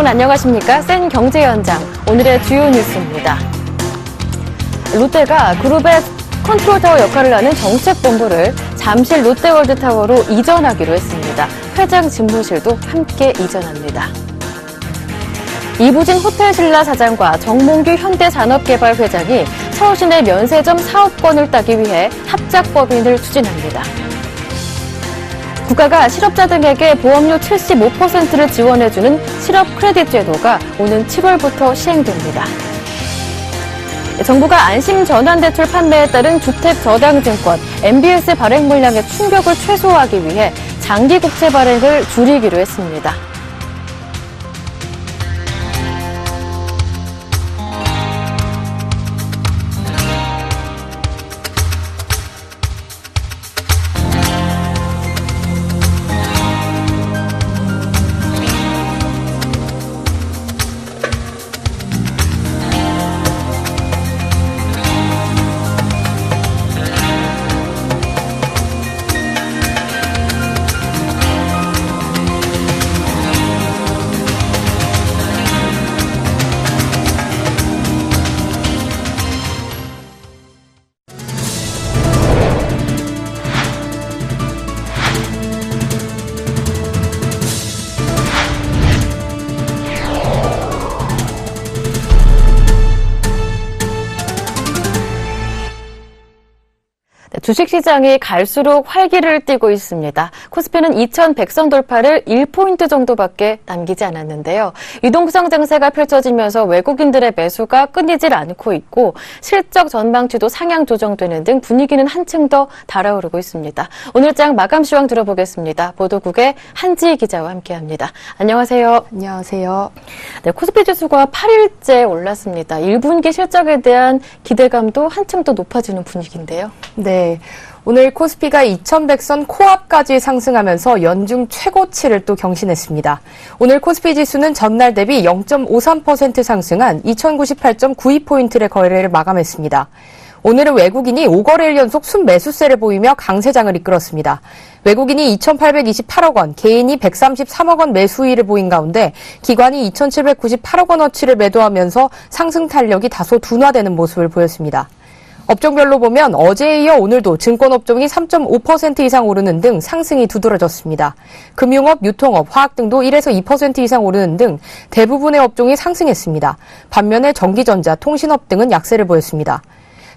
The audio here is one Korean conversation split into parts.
안녕하십니까? 센 경제 현장, 오늘의 주요 뉴스입니다. 롯데가 그룹의 컨트롤타워 역할을 하는 정책본부를 잠실 롯데월드타워로 이전하기로 했습니다. 회장 집무실도 함께 이전합니다. 이부진 호텔신라 사장과 정몽규 현대산업개발 회장이 서울시내 면세점 사업권을 따기 위해 합작법인을 추진합니다. 국가가 실업자 등에게 보험료 75%를 지원해주는 실업 크레딧 제도가 오는 7월부터 시행됩니다. 정부가 안심 전환대출 판매에 따른 주택저당증권 MBS 발행 물량의 충격을 최소화하기 위해 장기 국채 발행을 줄이기로 했습니다. 주식시장이 갈수록 활기를 띠고 있습니다. 코스피는 2100선 돌파를 1포인트 정도밖에 남기지 않았는데요. 유동성 장세가 펼쳐지면서 외국인들의 매수가 끊이질 않고 있고 실적 전망치도 상향 조정되는 등 분위기는 한층 더 달아오르고 있습니다. 오늘 장 마감 시황 들어보겠습니다. 보도국의 한지희 기자와 함께합니다. 안녕하세요. 안녕하세요. 네, 코스피 지수가 8일째 올랐습니다. 1분기 실적에 대한 기대감도 한층 더 높아지는 분위기인데요. 네. 오늘 코스피가 2100선 코앞까지 상승하면서 연중 최고치를 또 경신했습니다. 오늘 코스피 지수는 전날 대비 0.53% 상승한 2098.92포인트의 거래를 마감했습니다. 오늘은 외국인이 5거래일 연속 순매수세를 보이며 강세장을 이끌었습니다. 외국인이 2,828억 원, 개인이 133억 원 매수위를 보인 가운데 기관이 2,798억 원어치를 매도하면서 상승 탄력이 다소 둔화되는 모습을 보였습니다. 업종별로 보면 어제에 이어 오늘도 증권업종이 3.5% 이상 오르는 등 상승이 두드러졌습니다. 금융업, 유통업, 화학 등도 1에서 2% 이상 오르는 등 대부분의 업종이 상승했습니다. 반면에 전기전자, 통신업 등은 약세를 보였습니다.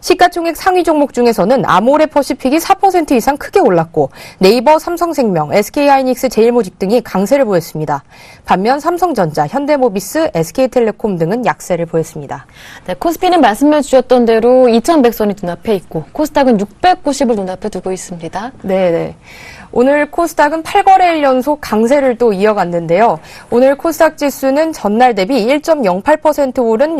시가총액 상위 종목 중에서는 아모레퍼시픽이 4% 이상 크게 올랐고 네이버, 삼성생명, SK하이닉스, 제일모직 등이 강세를 보였습니다. 반면 삼성전자, 현대모비스, SK텔레콤 등은 약세를 보였습니다. 네, 코스피는 말씀해 주셨던 대로 2100선이 눈앞에 있고 코스닥은 690을 눈앞에 두고 있습니다. 네네. 오늘 코스닥은 8거래일 연속 강세를 또 이어갔는데요. 오늘 코스닥 지수는 전날 대비 1.08% 오른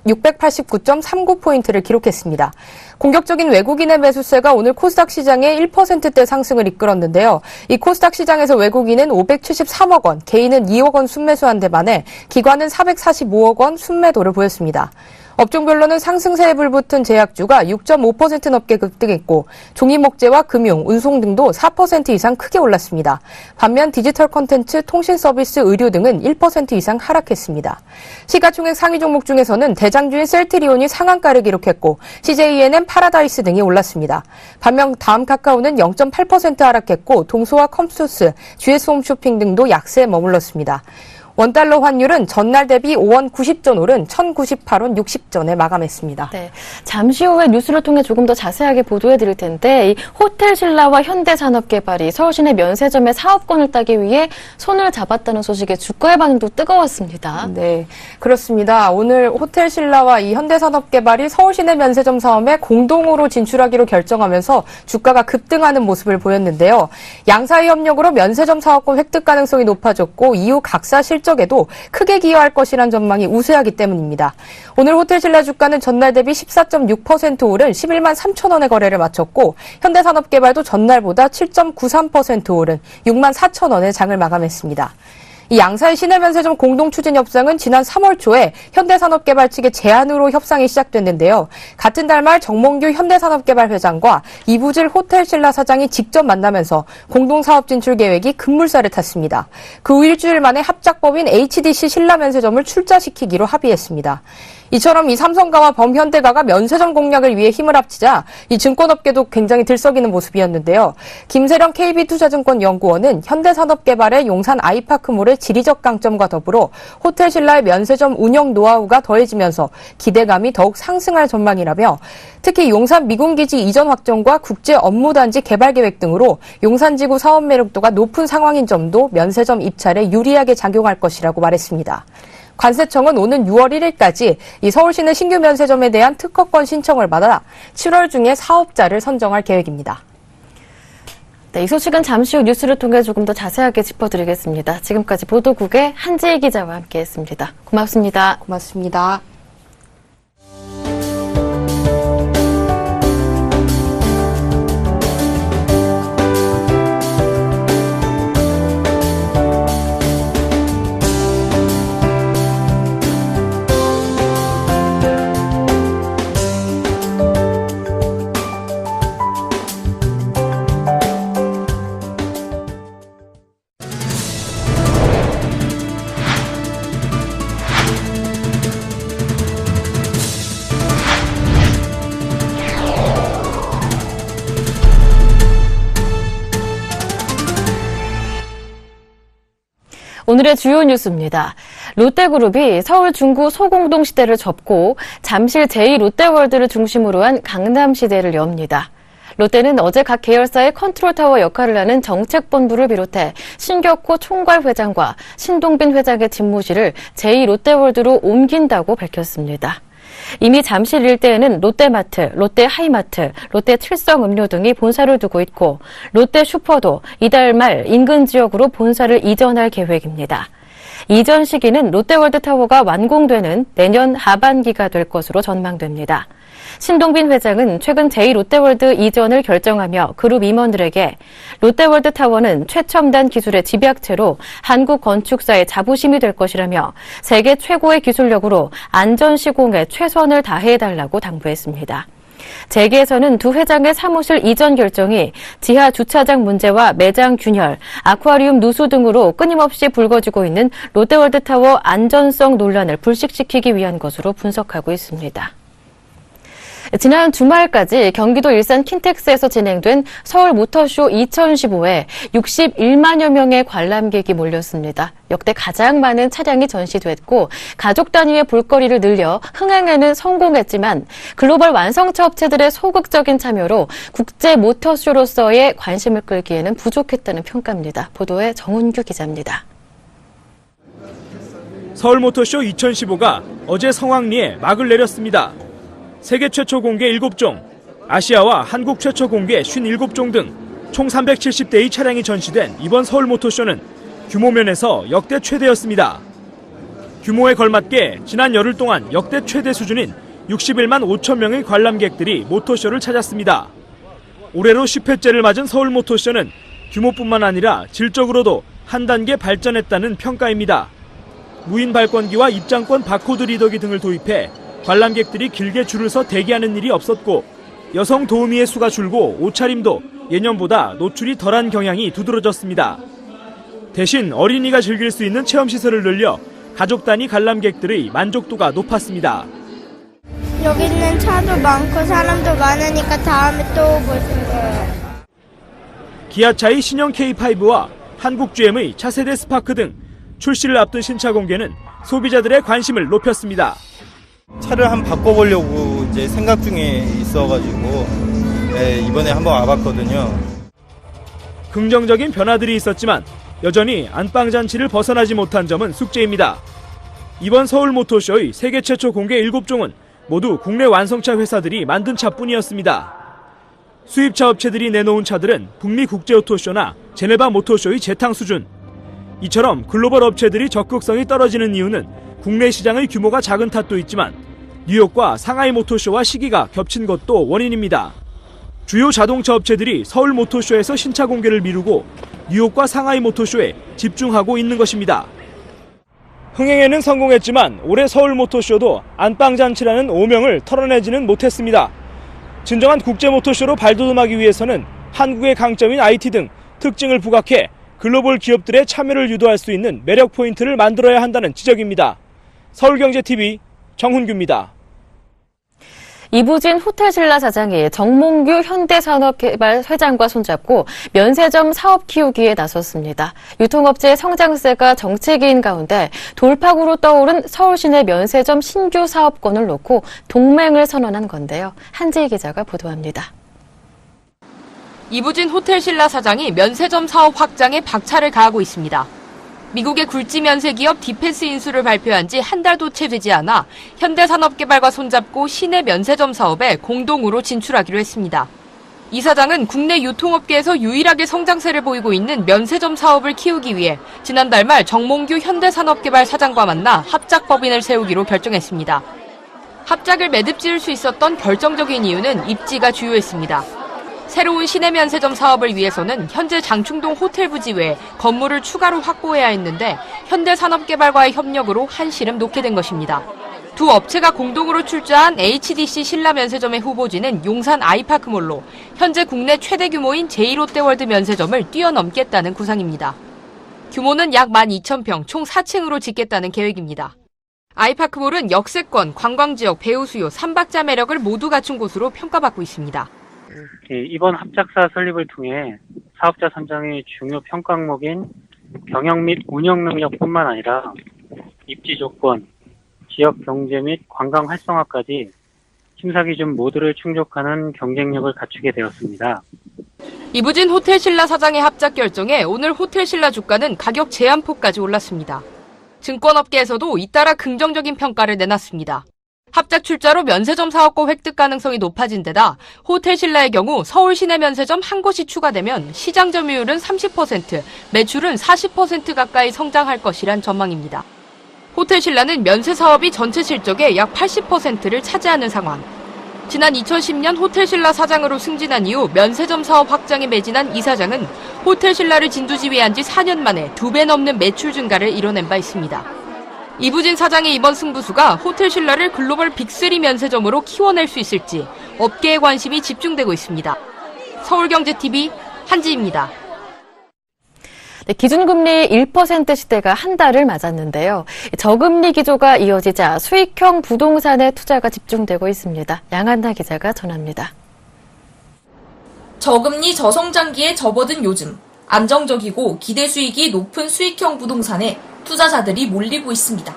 689.39포인트를 기록했습니다. 공격적인 외국인의 매수세가 오늘 코스닥 시장의 1%대 상승을 이끌었는데요. 이 코스닥 시장에서 외국인은 573억 원, 개인은 2억 원 순매수한 데 반해 기관은 445억 원 순매도를 보였습니다. 업종별로는 상승세에 불붙은 제약주가 6.5% 넘게 급등했고 종이목재와 금융, 운송 등도 4% 이상 크게 올랐습니다. 반면 디지털 콘텐츠, 통신 서비스, 의료 등은 1% 이상 하락했습니다. 시가총액 상위 종목 중에서는 대장주인 셀트리온이 상한가를 기록했고 CJENM, 파라다이스 등이 올랐습니다. 반면 다음 카카오는 0.8% 하락했고 동소와 컴소스, GS홈쇼핑 등도 약세에 머물렀습니다. 원달러 환율은 전날 대비 5원 90전 오른 1098원 60전에 마감했습니다. 네, 잠시 후에 뉴스를 통해 조금 더 자세하게 보도해 드릴 텐데 이 호텔신라와 현대산업개발이 서울시내 면세점의 사업권을 따기 위해 손을 잡았다는 소식에 주가의 반응도 뜨거웠습니다. 네, 그렇습니다. 오늘 호텔신라와 이 현대산업개발이 서울시내 면세점 사업에 공동으로 진출하기로 결정하면서 주가가 급등하는 모습을 보였는데요. 양사의 협력으로 면세점 사업권 획득 가능성이 높아졌고 이후 각사 실적에도 크게 기여할 것이란 전망이 우세하기 때문입니다. 오늘 호텔신라 주가는 전날 대비 14.6% 오른 11만 3천 원의 거래를 마쳤고 현대산업개발도 전날보다 7.93% 오른 6만 4천 원의 장을 마감했습니다. 이 양사의 시내면세점 공동추진 협상은 지난 3월 초에 현대산업개발 측의 제안으로 협상이 시작됐는데요. 같은 달 말 정몽규 현대산업개발 회장과 이부질 호텔신라 사장이 직접 만나면서 공동사업 진출 계획이 급물살을 탔습니다. 그 후 일주일 만에 합작법인 HDC 신라면세점을 출자시키기로 합의했습니다. 이처럼 이 삼성가와 범현대가가 면세점 공략을 위해 힘을 합치자 이 증권업계도 굉장히 들썩이는 모습이었는데요. 김세령 KB투자증권 연구원은 현대산업개발의 용산 아이파크몰의 지리적 강점과 더불어 호텔신라의 면세점 운영 노하우가 더해지면서 기대감이 더욱 상승할 전망이라며 특히 용산 미군기지 이전 확정과 국제 업무단지 개발 계획 등으로 용산지구 사업 매력도가 높은 상황인 점도 면세점 입찰에 유리하게 작용할 것이라고 말했습니다. 관세청은 오는 6월 1일까지 이 서울시내 신규 면세점에 대한 특허권 신청을 받아 7월 중에 사업자를 선정할 계획입니다. 네, 이 소식은 잠시 후 뉴스를 통해 조금 더 자세하게 짚어드리겠습니다. 지금까지 보도국의 한지희 기자와 함께했습니다. 고맙습니다. 고맙습니다. 오늘의 주요 뉴스입니다. 롯데그룹이 서울 중구 소공동 시대를 접고 잠실 제2롯데월드를 중심으로 한 강남시대를 엽니다. 롯데는 어제 각 계열사의 컨트롤타워 역할을 하는 정책본부를 비롯해 신격호 총괄회장과 신동빈 회장의 집무실을 제2롯데월드로 옮긴다고 밝혔습니다. 이미 잠실 일대에는 롯데마트, 롯데하이마트, 롯데칠성음료 등이 본사를 두고 있고 롯데슈퍼도 이달 말 인근 지역으로 본사를 이전할 계획입니다. 이전 시기는 롯데월드타워가 완공되는 내년 하반기가 될 것으로 전망됩니다. 신동빈 회장은 최근 제2롯데월드 이전을 결정하며 그룹 임원들에게 롯데월드타워는 최첨단 기술의 집약체로 한국 건축사의 자부심이 될 것이라며 세계 최고의 기술력으로 안전 시공에 최선을 다해달라고 당부했습니다. 재계에서는 두 회장의 사무실 이전 결정이 지하 주차장 문제와 매장 균열, 아쿠아리움 누수 등으로 끊임없이 불거지고 있는 롯데월드타워 안전성 논란을 불식시키기 위한 것으로 분석하고 있습니다. 지난 주말까지 경기도 일산 킨텍스에서 진행된 서울 모터쇼 2015에 61만여 명의 관람객이 몰렸습니다. 역대 가장 많은 차량이 전시됐고 가족 단위의 볼거리를 늘려 흥행에는 성공했지만 글로벌 완성차 업체들의 소극적인 참여로 국제 모터쇼로서의 관심을 끌기에는 부족했다는 평가입니다. 보도에 정은규 기자입니다. 서울 모터쇼 2015가 어제 성황리에 막을 내렸습니다. 세계 최초 공개 7종, 아시아와 한국 최초 공개 57종 등 총 370대의 차량이 전시된 이번 서울 모터쇼는 규모 면에서 역대 최대였습니다. 규모에 걸맞게 지난 열흘 동안 역대 최대 수준인 61만 5천 명의 관람객들이 모터쇼를 찾았습니다. 올해로 10회째를 맞은 서울 모터쇼는 규모뿐만 아니라 질적으로도 한 단계 발전했다는 평가입니다. 무인 발권기와 입장권 바코드 리더기 등을 도입해 관람객들이 길게 줄을 서 대기하는 일이 없었고 여성 도우미의 수가 줄고 옷차림도 예년보다 노출이 덜한 경향이 두드러졌습니다. 대신 어린이가 즐길 수 있는 체험시설을 늘려 가족 단위 관람객들의 만족도가 높았습니다. 여기는 차도 많고 사람도 많으니까 다음에 또 오고 싶어요. 기아차의 신형 K5와 한국 GM의 차세대 스파크 등 출시를 앞둔 신차 공개는 소비자들의 관심을 높였습니다. 차를 한번 바꿔보려고 이제 생각 중에 있어가지고 이번에 한번 와봤거든요. 긍정적인 변화들이 있었지만 여전히 안방잔치를 벗어나지 못한 점은 숙제입니다. 이번 서울 모터쇼의 세계 최초 공개 7종은 모두 국내 완성차 회사들이 만든 차뿐이었습니다. 수입차 업체들이 내놓은 차들은 북미 국제오토쇼나 제네바 모터쇼의 재탕 수준. 이처럼 글로벌 업체들이 적극성이 떨어지는 이유는 국내 시장의 규모가 작은 탓도 있지만 뉴욕과 상하이 모터쇼와 시기가 겹친 것도 원인입니다. 주요 자동차 업체들이 서울 모터쇼에서 신차 공개를 미루고 뉴욕과 상하이 모터쇼에 집중하고 있는 것입니다. 흥행에는 성공했지만 올해 서울모터쇼도 안방잔치라는 오명을 털어내지는 못했습니다. 진정한 국제모터쇼로 발돋움하기 위해서는 한국의 강점인 IT 등 특징을 부각해 글로벌 기업들의 참여를 유도할 수 있는 매력 포인트를 만들어야 한다는 지적입니다. 서울경제TV 정훈규입니다. 이부진 호텔신라 사장이 정몽규 현대산업개발 회장과 손잡고 면세점 사업 키우기에 나섰습니다. 유통업체의 성장세가 정체기인 가운데 돌파구로 떠오른 서울시내 면세점 신규 사업권을 놓고 동맹을 선언한 건데요. 한지희 기자가 보도합니다. 이부진 호텔신라 사장이 면세점 사업 확장에 박차를 가하고 있습니다. 미국의 굴지 면세 기업 디펜스 인수를 발표한 지 한 달도 채 되지 않아 현대산업개발과 손잡고 시내 면세점 사업에 공동으로 진출하기로 했습니다. 이 사장은 국내 유통업계에서 유일하게 성장세를 보이고 있는 면세점 사업을 키우기 위해 지난달 말 정몽규 현대산업개발 사장과 만나 합작법인을 세우기로 결정했습니다. 합작을 매듭지을 수 있었던 결정적인 이유는 입지가 주요했습니다. 새로운 시내 면세점 사업을 위해서는 현재 장충동 호텔 부지 외에 건물을 추가로 확보해야 했는데 현대산업개발과의 협력으로 한시름 놓게 된 것입니다. 두 업체가 공동으로 출자한 HDC 신라 면세점의 후보지는 용산 아이파크몰로 현재 국내 최대 규모인 제2롯데월드 면세점을 뛰어넘겠다는 구상입니다. 규모는 약 12,000평, 총 4층으로 짓겠다는 계획입니다. 아이파크몰은 역세권, 관광지역, 배우 수요, 3박자 매력을 모두 갖춘 곳으로 평가받고 있습니다. 이번 합작사 설립을 통해 사업자 선정의 중요 평가 항목인 경영 및 운영 능력뿐만 아니라 입지 조건, 지역 경제 및 관광 활성화까지 심사 기준 모두를 충족하는 경쟁력을 갖추게 되었습니다. 이부진 호텔신라 사장의 합작 결정에 오늘 호텔신라 주가는 가격 제한폭까지 올랐습니다. 증권업계에서도 잇따라 긍정적인 평가를 내놨습니다. 합작 출자로 면세점 사업권 획득 가능성이 높아진 데다 호텔신라의 경우 서울 시내 면세점 한 곳이 추가되면 시장 점유율은 30%, 매출은 40% 가까이 성장할 것이란 전망입니다. 호텔신라는 면세 사업이 전체 실적의 약 80%를 차지하는 상황. 지난 2010년 호텔신라 사장으로 승진한 이후 면세점 사업 확장에 매진한 이 사장은 호텔신라를 진두지휘한 지 4년 만에 2배 넘는 매출 증가를 이뤄낸 바 있습니다. 이부진 사장의 이번 승부수가 호텔신라를 글로벌 빅3 면세점으로 키워낼 수 있을지 업계의 관심이 집중되고 있습니다. 서울경제TV 한지입니다. 네, 기준금리 1% 시대가 한 달을 맞았는데요. 저금리 기조가 이어지자 수익형 부동산에 투자가 집중되고 있습니다. 양한나 기자가 전합니다. 저금리 저성장기에 접어든 요즘 안정적이고 기대 수익이 높은 수익형 부동산에 투자자들이 몰리고 있습니다.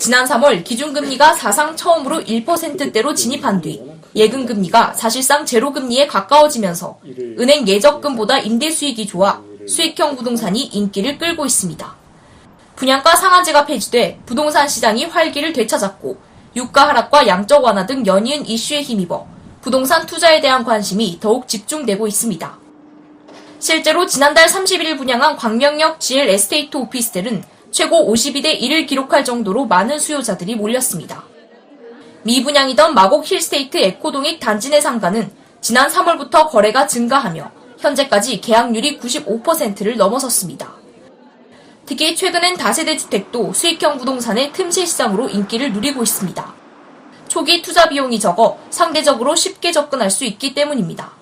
지난 3월 기준금리가 사상 처음으로 1%대로 진입한 뒤 예금금리가 사실상 제로금리에 가까워지면서 은행 예적금보다 임대수익이 좋아 수익형 부동산이 인기를 끌고 있습니다. 분양가 상한제가 폐지돼 부동산 시장이 활기를 되찾았고 유가 하락과 양적 완화 등 연이은 이슈에 힘입어 부동산 투자에 대한 관심이 더욱 집중되고 있습니다. 실제로 지난달 31일 분양한 광명역 GL 에스테이트 오피스텔은 최고 52대 1을 기록할 정도로 많은 수요자들이 몰렸습니다. 미분양이던 마곡 힐스테이트 에코동익 단지 내 상가는 지난 3월부터 거래가 증가하며 현재까지 계약률이 95%를 넘어섰습니다. 특히 최근엔 다세대 주택도 수익형 부동산의 틈새 시장으로 인기를 누리고 있습니다. 초기 투자 비용이 적어 상대적으로 쉽게 접근할 수 있기 때문입니다.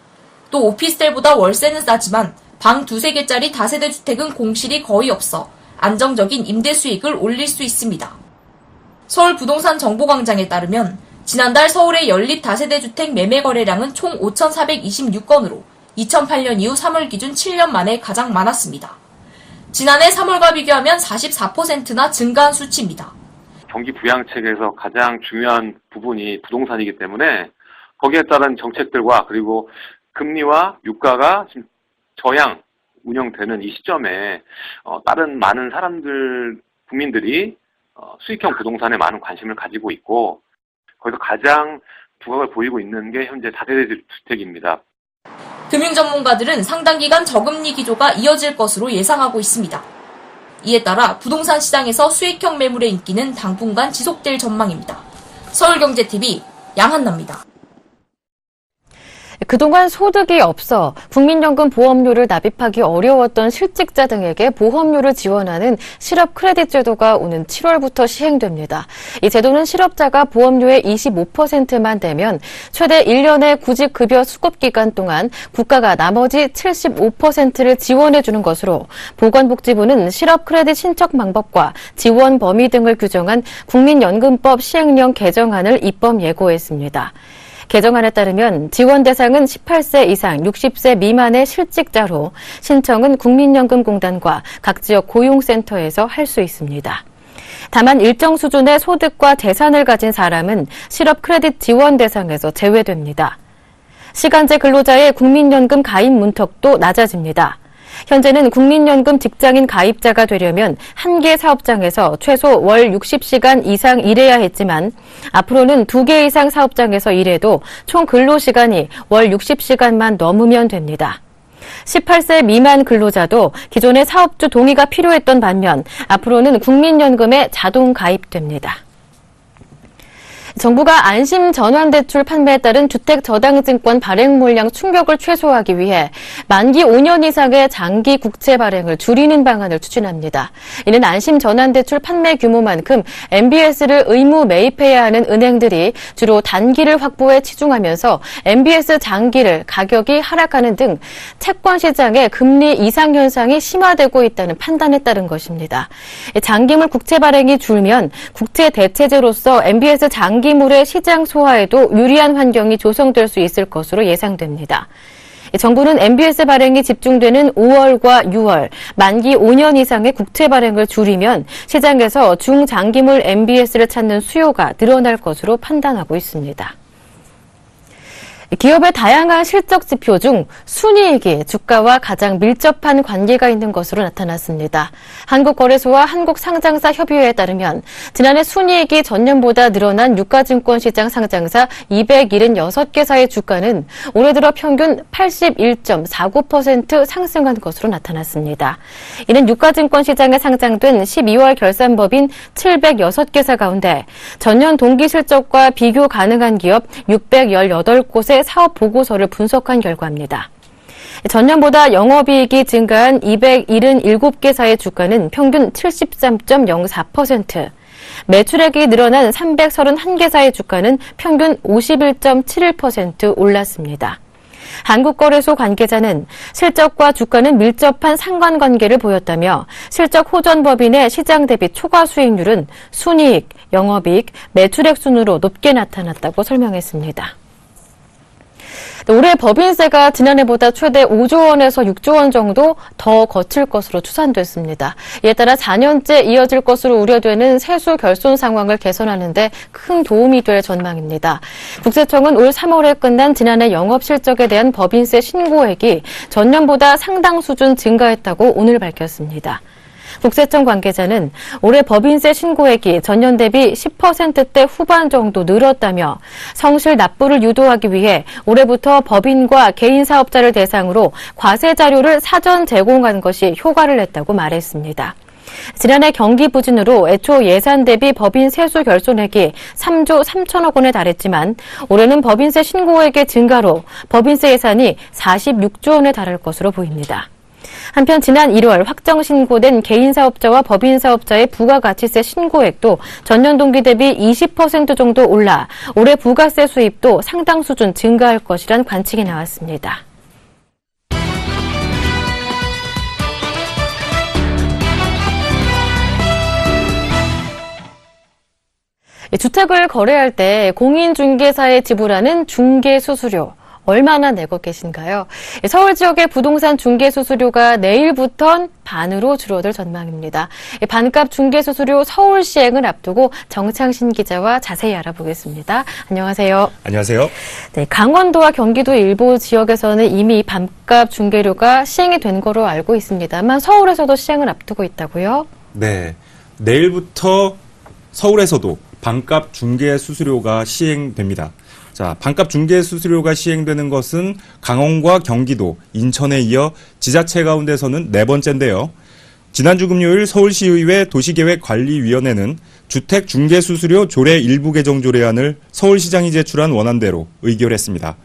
또 오피스텔보다 월세는 싸지만 방 2-3개짜리 다세대 주택은 공실이 거의 없어 안정적인 임대 수익을 올릴 수 있습니다. 서울 부동산 정보광장에 따르면 지난달 서울의 연립 다세대 주택 매매 거래량은 총 5,426건으로 2008년 이후 3월 기준 7년 만에 가장 많았습니다. 지난해 3월과 비교하면 44%나 증가한 수치입니다. 경기 부양책에서 가장 중요한 부분이 부동산이기 때문에 거기에 따른 정책들과 그리고 금리와 유가가 지금 저양 운영되는 이 시점에 다른 많은 사람들, 국민들이 수익형 부동산에 많은 관심을 가지고 있고 거기서 가장 부각을 보이고 있는 게 현재 다세대 주택입니다. 금융 전문가들은 상당 기간 저금리 기조가 이어질 것으로 예상하고 있습니다. 이에 따라 부동산 시장에서 수익형 매물의 인기는 당분간 지속될 전망입니다. 서울경제TV 양한나입니다. 그동안 소득이 없어 국민연금 보험료를 납입하기 어려웠던 실직자 등에게 보험료를 지원하는 실업 크레딧 제도가 오는 7월부터 시행됩니다. 이 제도는 실업자가 보험료의 25%만 내면 최대 1년의 구직급여 수급 기간 동안 국가가 나머지 75%를 지원해 주는 것으로 보건복지부는 실업 크레딧 신청 방법과 지원 범위 등을 규정한 국민연금법 시행령 개정안을 입법 예고했습니다. 개정안에 따르면 지원 대상은 18세 이상 60세 미만의 실직자로 신청은 국민연금공단과 각 지역 고용센터에서 할 수 있습니다. 다만 일정 수준의 소득과 재산을 가진 사람은 실업 크레딧 지원 대상에서 제외됩니다. 시간제 근로자의 국민연금 가입 문턱도 낮아집니다. 현재는 국민연금 직장인 가입자가 되려면 한 개 사업장에서 최소 월 60시간 이상 일해야 했지만 앞으로는 2개 이상 사업장에서 일해도 총 근로시간이 월 60시간만 넘으면 됩니다. 18세 미만 근로자도 기존의 사업주 동의가 필요했던 반면 앞으로는 국민연금에 자동 가입됩니다. 정부가 안심 전환대출 판매에 따른 주택저당증권 발행 물량 충격을 최소화하기 위해 만기 5년 이상의 장기 국채 발행을 줄이는 방안을 추진합니다. 이는 안심 전환대출 판매 규모만큼 MBS를 의무 매입해야 하는 은행들이 주로 단기를 확보에 치중하면서 MBS 장기를 가격이 하락하는 등 채권 시장의 금리 이상 현상이 심화되고 있다는 판단에 따른 것입니다. 장기물 국채 발행이 줄면 국채 대체제로서 MBS 장기물의 시장 소화에도 유리한 환경이 조성될 수 있을 것으로 예상됩니다. 정부는 MBS 발행이 집중되는 5월과 6월, 만기 5년 이상의 국채 발행을 줄이면 시장에서 중장기물 MBS를 찾는 수요가 늘어날 것으로 판단하고 있습니다. 기업의 다양한 실적 지표 중 순이익이 주가와 가장 밀접한 관계가 있는 것으로 나타났습니다. 한국거래소와 한국상장사협의회에 따르면 지난해 순이익이 전년보다 늘어난 유가증권시장 상장사 276개사의 주가는 올해 들어 평균 81.49% 상승한 것으로 나타났습니다. 이는 유가증권시장에 상장된 12월 결산법인 706개사 가운데 전년 동기 실적과 비교 가능한 기업 618곳의 사업 보고서를 분석한 결과입니다. 전년보다 영업이익이 증가한 277개사의 주가는 평균 73.04%, 매출액이 늘어난 331개사의 주가는 평균 51.71% 올랐습니다. 한국거래소 관계자는 실적과 주가는 밀접한 상관관계를 보였다며 실적 호전법인의 시장 대비 초과 수익률은 순이익, 영업이익, 매출액 순으로 높게 나타났다고 설명했습니다. 올해 법인세가 지난해보다 최대 5조 원에서 6조 원 정도 더 거칠 것으로 추산됐습니다. 이에 따라 4년째 이어질 것으로 우려되는 세수 결손 상황을 개선하는 데 큰 도움이 될 전망입니다. 국세청은 올 3월에 끝난 지난해 영업실적에 대한 법인세 신고액이 전년보다 상당 수준 증가했다고 오늘 밝혔습니다. 국세청 관계자는 올해 법인세 신고액이 전년 대비 10%대 후반 정도 늘었다며 성실 납부를 유도하기 위해 올해부터 법인과 개인 사업자를 대상으로 과세 자료를 사전 제공한 것이 효과를 냈다고 말했습니다. 지난해 경기 부진으로 애초 예산 대비 법인 세수 결손액이 3조 3천억 원에 달했지만 올해는 법인세 신고액의 증가로 법인세 예산이 46조 원에 달할 것으로 보입니다. 한편 지난 1월 확정 신고된 개인 사업자와 법인 사업자의 부가가치세 신고액도 전년 동기 대비 20% 정도 올라 올해 부가세 수입도 상당 수준 증가할 것이란 관측이 나왔습니다. 주택을 거래할 때 공인중개사에 지불하는 중개수수료 얼마나 내고 계신가요? 서울 지역의 부동산 중개수수료가 내일부턴 반으로 줄어들 전망입니다. 반값 중개수수료 서울 시행을 앞두고 정창신 기자와 자세히 알아보겠습니다. 안녕하세요. 안녕하세요. 네, 강원도와 경기도 일부 지역에서는 이미 반값 중개료가 시행이 된 거로 알고 있습니다만 서울에서도 시행을 앞두고 있다고요? 네, 내일부터 서울에서도 반값 중개수수료가 시행됩니다. 자, 반값 중개수수료가 시행되는 것은 강원과 경기도, 인천에 이어 지자체 가운데서는 네 번째인데요. 지난주 금요일 서울시의회 도시계획관리위원회는 주택 중개수수료 조례 일부 개정 조례안을 서울시장이 제출한 원안대로 의결했습니다.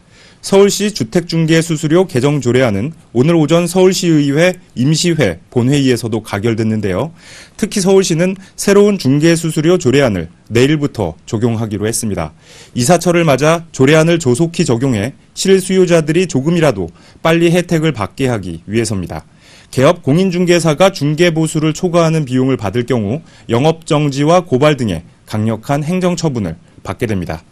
서울시 주택중개수수료 개정 조례안은 오늘 오전 서울시의회 임시회 본회의에서도 가결됐는데요. 특히 서울시는 새로운 중개수수료 조례안을 내일부터 적용하기로 했습니다. 이사철을 맞아 조례안을 조속히 적용해 실수요자들이 조금이라도 빨리 혜택을 받게 하기 위해서입니다. 개업 공인중개사가 중개보수를 초과하는 비용을 받을 경우 영업정지와 고발 등의 강력한 행정처분을 받게 됩니다.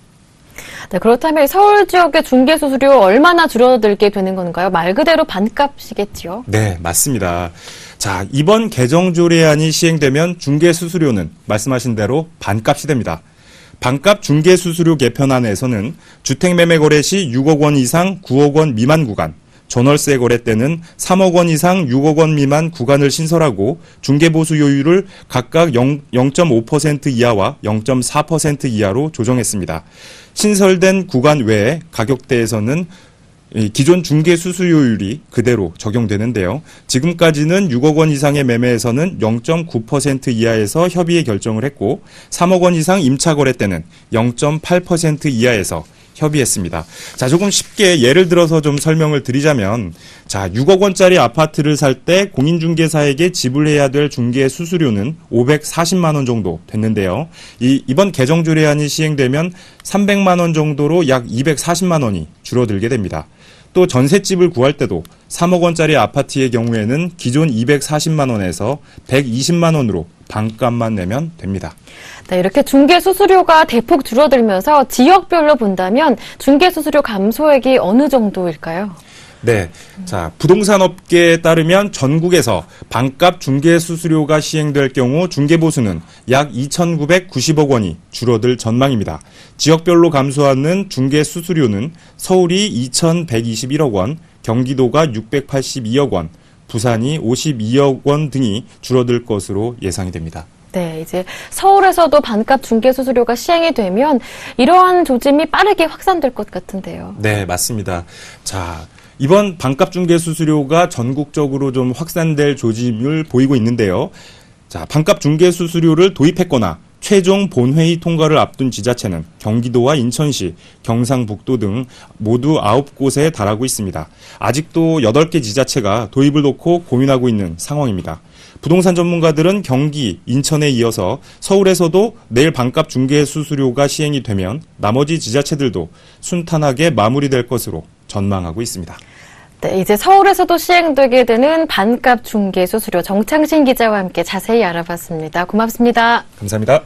네, 그렇다면 서울 지역의 중개수수료 얼마나 줄어들게 되는 건가요? 말 그대로 반값이겠지요? 네, 맞습니다. 자, 이번 개정조례안이 시행되면 중개수수료는 말씀하신 대로 반값이 됩니다. 반값 중개수수료 개편안에서는 주택매매 거래 시 6억 원 이상 9억 원 미만 구간, 전월세 거래 때는 3억 원 이상 6억 원 미만 구간을 신설하고 중개보수요율을 각각 0.5% 이하와 0.4% 이하로 조정했습니다. 신설된 구간 외에 가격대에서는 기존 중개수수료율이 그대로 적용되는데요. 지금까지는 6억 원 이상의 매매에서는 0.9% 이하에서 협의에 결정을 했고 3억 원 이상 임차 거래 때는 0.8% 이하에서 협의했습니다. 자, 조금 쉽게 예를 들어서 좀 설명을 드리자면, 자, 6억 원짜리 아파트를 살 때 공인중개사에게 지불해야 될 중개 수수료는 540만 원 정도 됐는데요. 이번 개정조례안이 시행되면 300만 원 정도로 약 240만 원이 줄어들게 됩니다. 또 전셋집을 구할 때도 3억 원짜리 아파트의 경우에는 기존 240만 원에서 120만 원으로 반값만 내면 됩니다. 네, 이렇게 중개수수료가 대폭 줄어들면서 지역별로 본다면 중개수수료 감소액이 어느 정도일까요? 네. 자, 부동산 업계에 따르면 전국에서 반값 중개수수료가 시행될 경우 중개보수는 약 2,990억 원이 줄어들 전망입니다. 지역별로 감소하는 중개수수료는 서울이 2,121억 원, 경기도가 682억 원, 부산이 52억 원 등이 줄어들 것으로 예상이 됩니다. 네, 이제 서울에서도 반값 중개수수료가 시행이 되면 이러한 조짐이 빠르게 확산될 것 같은데요. 네, 맞습니다. 자, 이번 반값 중개수수료가 전국적으로 좀 확산될 조짐을 보이고 있는데요. 자, 반값 중개수수료를 도입했거나 최종 본회의 통과를 앞둔 지자체는 경기도와 인천시, 경상북도 등 모두 9곳에 달하고 있습니다. 아직도 8개 지자체가 도입을 놓고 고민하고 있는 상황입니다. 부동산 전문가들은 경기, 인천에 이어서 서울에서도 내일 반값 중개수수료가 시행이 되면 나머지 지자체들도 순탄하게 마무리될 것으로 전망하고 있습니다. 네, 이제 서울에서도 시행되게 되는 반값 중개수수료 정창신 기자와 함께 자세히 알아봤습니다. 고맙습니다. 감사합니다.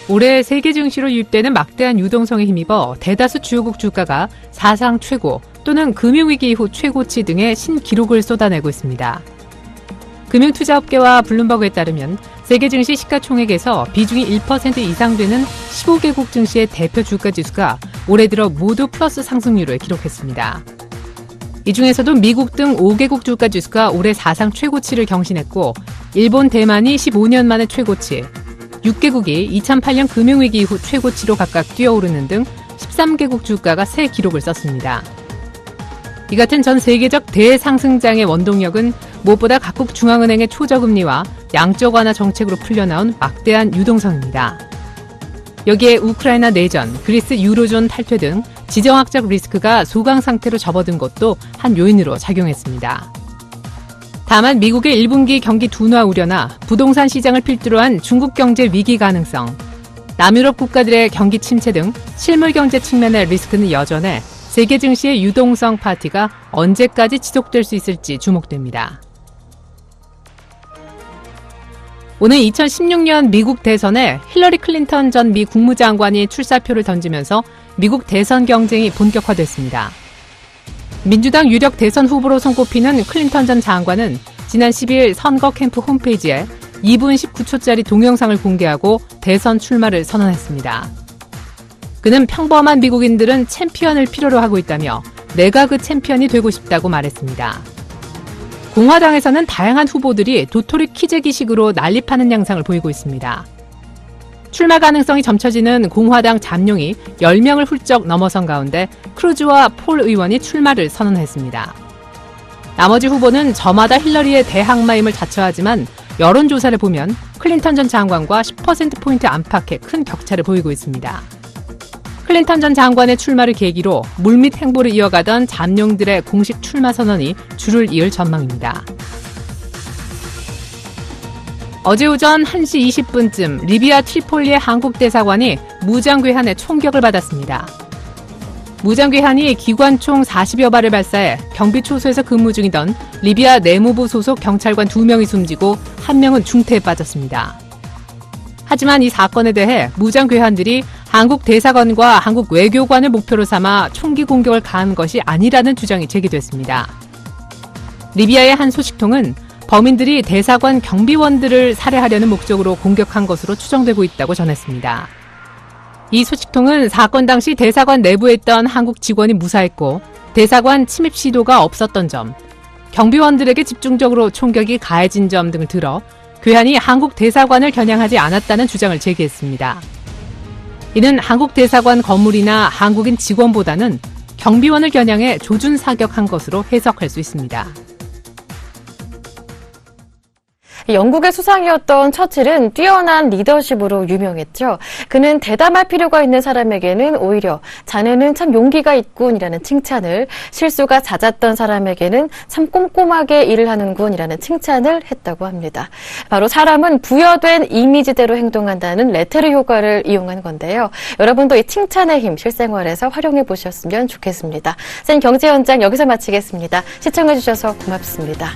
올해 세계 증시로 유입되는 막대한 유동성에 힘입어 대다수 주요국 주가가 사상 최고 또는 금융위기 이후 최고치 등의 신기록을 쏟아내고 있습니다. 금융투자업계와 블룸버그에 따르면 세계 증시 시가총액에서 비중이 1% 이상 되는 15개국 증시의 대표 주가지수가 올해 들어 모두 플러스 상승률을 기록했습니다. 이 중에서도 미국 등 5개국 주가지수가 올해 사상 최고치를 경신했고 일본, 대만이 15년 만에 최고치, 6개국이 2008년 금융위기 이후 최고치로 각각 뛰어오르는 등 13개국 주가가 새 기록을 썼습니다. 이 같은 전 세계적 대상승장의 원동력은 무엇보다 각국 중앙은행의 초저금리와 양적 완화 정책으로 풀려나온 막대한 유동성입니다. 여기에 우크라이나 내전, 그리스 유로존 탈퇴 등 지정학적 리스크가 소강 상태로 접어든 것도 한 요인으로 작용했습니다. 다만 미국의 1분기 경기 둔화 우려나 부동산 시장을 필두로 한 중국 경제 위기 가능성, 남유럽 국가들의 경기 침체 등 실물 경제 측면의 리스크는 여전해 세계 증시의 유동성 파티가 언제까지 지속될 수 있을지 주목됩니다. 오늘 2016년 미국 대선에 힐러리 클린턴 전 미 국무장관이 출사표를 던지면서 미국 대선 경쟁이 본격화됐습니다. 민주당 유력 대선 후보로 손꼽히는 클린턴 전 장관은 지난 10일 선거 캠프 홈페이지에 2분 19초짜리 동영상을 공개하고 대선 출마를 선언했습니다. 그는 평범한 미국인들은 챔피언을 필요로 하고 있다며 내가 그 챔피언이 되고 싶다고 말했습니다. 공화당에서는 다양한 후보들이 도토리 키재기식으로 난립하는 양상을 보이고 있습니다. 출마 가능성이 점쳐지는 공화당 잠룡이 10명을 훌쩍 넘어선 가운데 크루즈와 폴 의원이 출마를 선언했습니다. 나머지 후보는 저마다 힐러리의 대항마임을 자처하지만 여론조사를 보면 클린턴 전 장관과 10%포인트 안팎의 큰 격차를 보이고 있습니다. 클린턴 전 장관의 출마를 계기로 물밑 행보를 이어가던 잠룡들의 공식 출마 선언이 줄을 이을 전망입니다. 어제 오전 1시 20분쯤 리비아 트리폴리의 한국 대사관이 무장괴한의 총격을 받았습니다. 무장괴한이 기관총 40여 발을 발사해 경비초소에서 근무 중이던 리비아 내무부 소속 경찰관 2명이 숨지고 1명은 중태에 빠졌습니다. 하지만 이 사건에 대해 무장괴한들이 한국 대사관과 한국 외교관을 목표로 삼아 총기 공격을 가한 것이 아니라는 주장이 제기됐습니다. 리비아의 한 소식통은 범인들이 대사관 경비원들을 살해하려는 목적으로 공격한 것으로 추정되고 있다고 전했습니다. 이 소식통은 사건 당시 대사관 내부에 있던 한국 직원이 무사했고 대사관 침입 시도가 없었던 점, 경비원들에게 집중적으로 총격이 가해진 점 등을 들어 괴한이 한국 대사관을 겨냥하지 않았다는 주장을 제기했습니다. 이는 한국 대사관 건물이나 한국인 직원보다는 경비원을 겨냥해 조준 사격한 것으로 해석할 수 있습니다. 영국의 수상이었던 처칠은 뛰어난 리더십으로 유명했죠. 그는 대담할 필요가 있는 사람에게는 오히려 자네는 참 용기가 있군이라는 칭찬을, 실수가 잦았던 사람에게는 참 꼼꼼하게 일을 하는군이라는 칭찬을 했다고 합니다. 바로 사람은 부여된 이미지대로 행동한다는 레테르 효과를 이용한 건데요. 여러분도 이 칭찬의 힘 실생활에서 활용해 보셨으면 좋겠습니다. 센 경제 현장 여기서 마치겠습니다. 시청해 주셔서 고맙습니다.